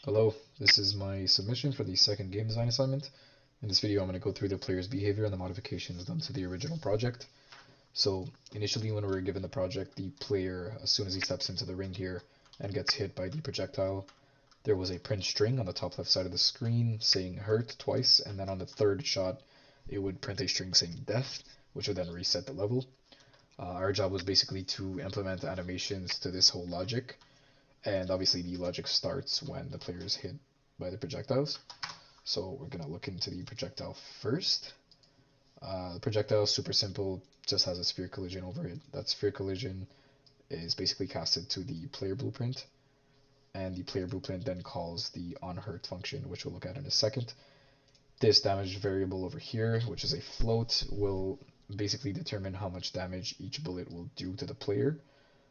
Hello, this is my submission for the second game design assignment. In this video, I'm going to go through the player's behavior and the modifications done to the original project. So initially when we were given the project, the player, as soon as he steps into the ring here and gets hit by the projectile, there was a print string on the top left side of the screen saying hurt twice, and then on the third shot, it would print a string saying death, which would then reset the level. Our job was basically to implement animations to this whole logic, and obviously the logic starts when the player is hit by the projectiles. So we're gonna look into the projectile first. The projectile is super simple, just has a sphere collision over it. That sphere collision is basically casted to the player blueprint, and the player blueprint then calls the onHurt function, which we'll look at in a second. This damage variable over here, which is a float, will basically determine how much damage each bullet will do to the player.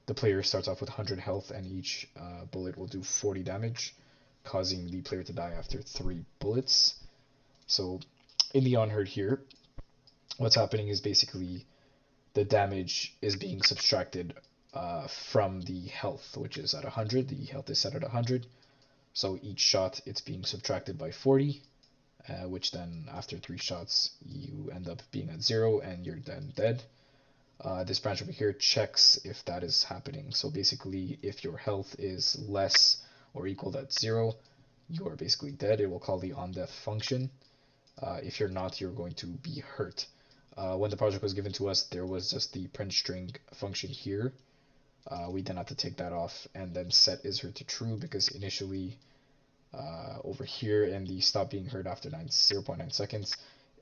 The player starts off with 100 health, and each bullet will do 40 damage, causing the player to die after 3 bullets. So in the onHurt here, what's happening is basically the damage is being subtracted from the health, which is at 100. The health is set at 100. So each shot, it's being subtracted by 40, which then after 3 shots, you end up being at 0 and you're then dead. This branch over here checks if that is happening. So basically, if your health is less or equal to 0, you are basically dead. It will call the onDeath function. If you're not, you're going to be hurt. When the project was given to us, there was just the print string function here. We then had to take that off and then set isHurt to true, because initially over here in the stop being hurt after 0.9 seconds,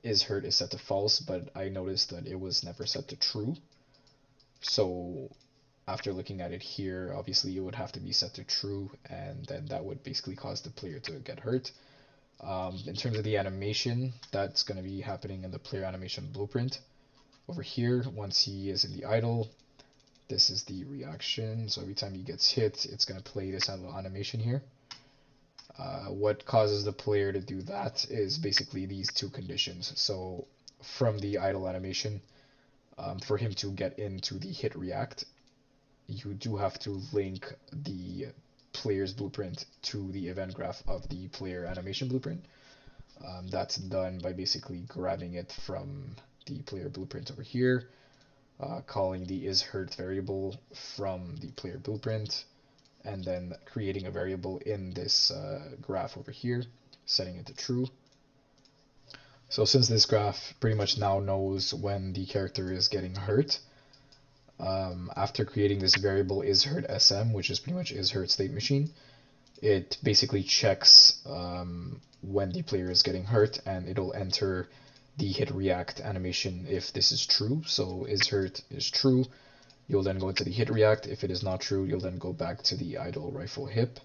isHurt is set to false, but I noticed that it was never set to true. So after looking at it here, obviously it would have to be set to true, and then that would basically cause the player to get hurt. In terms of the animation, that's going to be happening in the player animation blueprint. Over here, once he is in the idle, this is the reaction. So every time he gets hit, it's going to play this little animation here. What causes the player to do that is basically these two conditions. So from the idle animation, for him to get into the hit react, you do have to link the player's blueprint to the event graph of the player animation blueprint. That's done by basically grabbing it from the player blueprint over here, calling the isHurt variable from the player blueprint, and then creating a variable in this graph over here, setting it to true. So since this graph pretty much now knows when the character is getting hurt, after creating this variable isHurtSM, which is pretty much isHurt state machine, it basically checks when the player is getting hurt, and it'll enter the hit react animation if this is true. So isHurt is true, you'll then go into the hit react. If it is not true, you'll then go back to the idle rifle hip.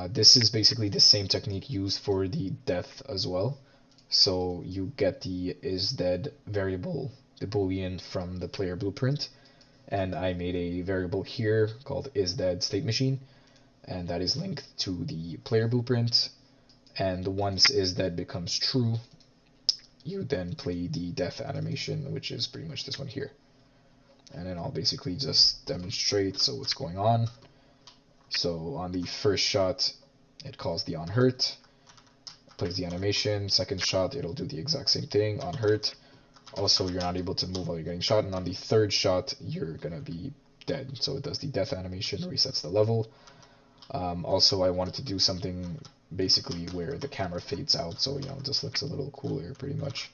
This is basically the same technique used for the death as well. So you get the isDead variable, the boolean from the player blueprint, and I made a variable here called isDead state machine, and that is linked to the player blueprint. And once isDead becomes true, you then play the death animation, which is pretty much this one here. And then I'll basically just demonstrate so what's going on. So on the first shot, it calls the onHurt, plays the animation. Second shot, it'll do the exact same thing, onHurt. Also, you're not able to move while you're getting shot. And on the third shot, you're gonna be dead. So it does the death animation, resets the level. Also, I wanted to do something basically where the camera fades out, so it just looks a little cooler, pretty much.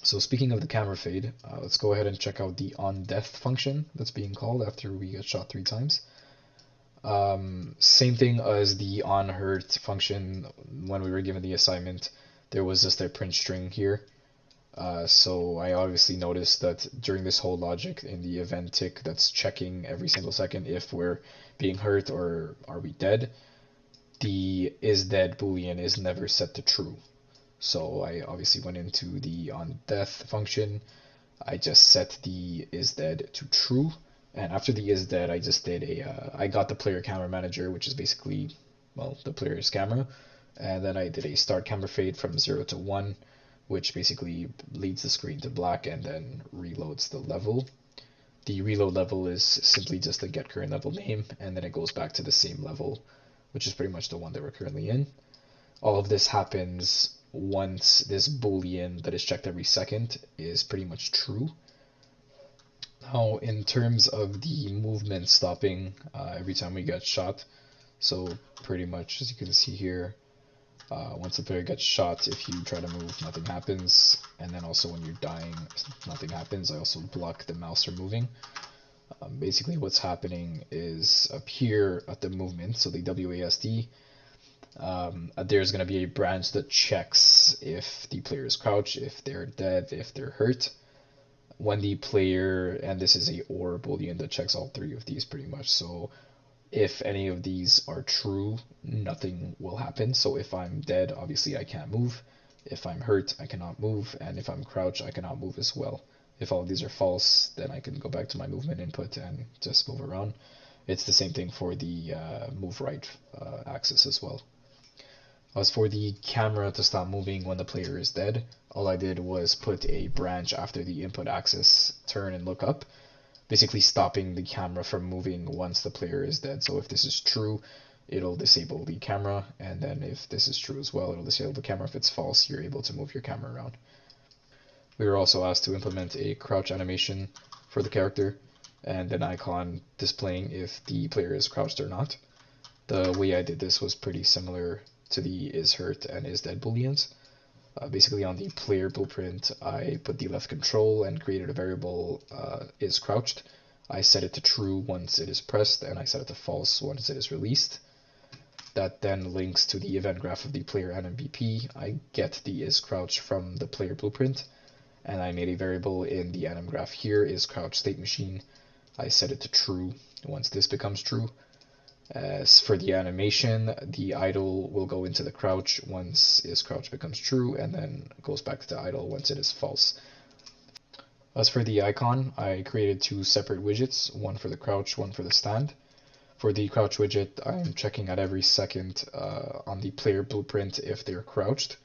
So speaking of the camera fade, let's go ahead and check out the onDeath function that's being called after we get shot 3 times. Same thing as the onHurt function. When we were given the assignment, there was just a print string here. So I obviously noticed that during this whole logic in the event tick that's checking every single second if we're being hurt or are we dead, the isDead boolean is never set to true. So I obviously went into the onDeath function. I just set the isDead to true, and after the isDead, I just did I got the player camera manager, which is basically, well, the player's camera, and then I did a start camera fade from 0 to 1, which basically leads the screen to black and then reloads the level. The reload level is simply just a get current level name, and then it goes back to the same level which is pretty much the one that we're currently in. All of this happens once this boolean that is checked every second is pretty much true. Now, in terms of the movement stopping every time we get shot, so pretty much as you can see here, once the player gets shot, if you try to move, nothing happens, and then also when you're dying, nothing happens. I also block the mouse from moving. Basically what's happening is up here at the movement, so the WASD, there's going to be a branch that checks if the player is crouched, if they're dead, if they're hurt. When the player, and this is a OR boolean that checks all three of these pretty much, so if any of these are true, nothing will happen. So if I'm dead, obviously I can't move. If I'm hurt, I cannot move, and if I'm crouched, I cannot move as well. If all of these are false, then I can go back to my movement input and just move around. It's the same thing for the move right axis as well. As for the camera to stop moving when the player is dead, all I did was put a branch after the input axis, turn and look up, basically stopping the camera from moving once the player is dead. So if this is true, it'll disable the camera, and then if this is true as well, it'll disable the camera. If it's false, you're able to move your camera around. We were also asked to implement a crouch animation for the character, and an icon displaying if the player is crouched or not. The way I did this was pretty similar to the is hurt and is dead booleans. Basically on the player blueprint, I put the left control and created a variable is crouched. I set it to true once it is pressed, and I set it to false once it is released. That then links to the event graph of the player and MVP. I get the is crouched from the player blueprint, and I made a variable in the anim graph here, is crouch state machine. I set it to true once this becomes true. As for the animation, the idle will go into the crouch once is crouch becomes true, and then goes back to the idle once it is false. As for the icon, I created two separate widgets, one for the crouch, one for the stand. For the crouch widget, I'm checking at every second on the player blueprint if they're crouched.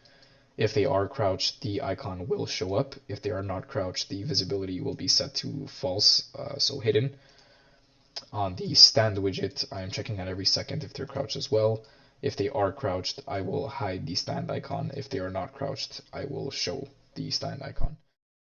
If they are crouched, the icon will show up. If they are not crouched, the visibility will be set to false, so hidden. On the stand widget, I am checking at every second if they're crouched as well. If they are crouched, I will hide the stand icon. If they are not crouched, I will show the stand icon.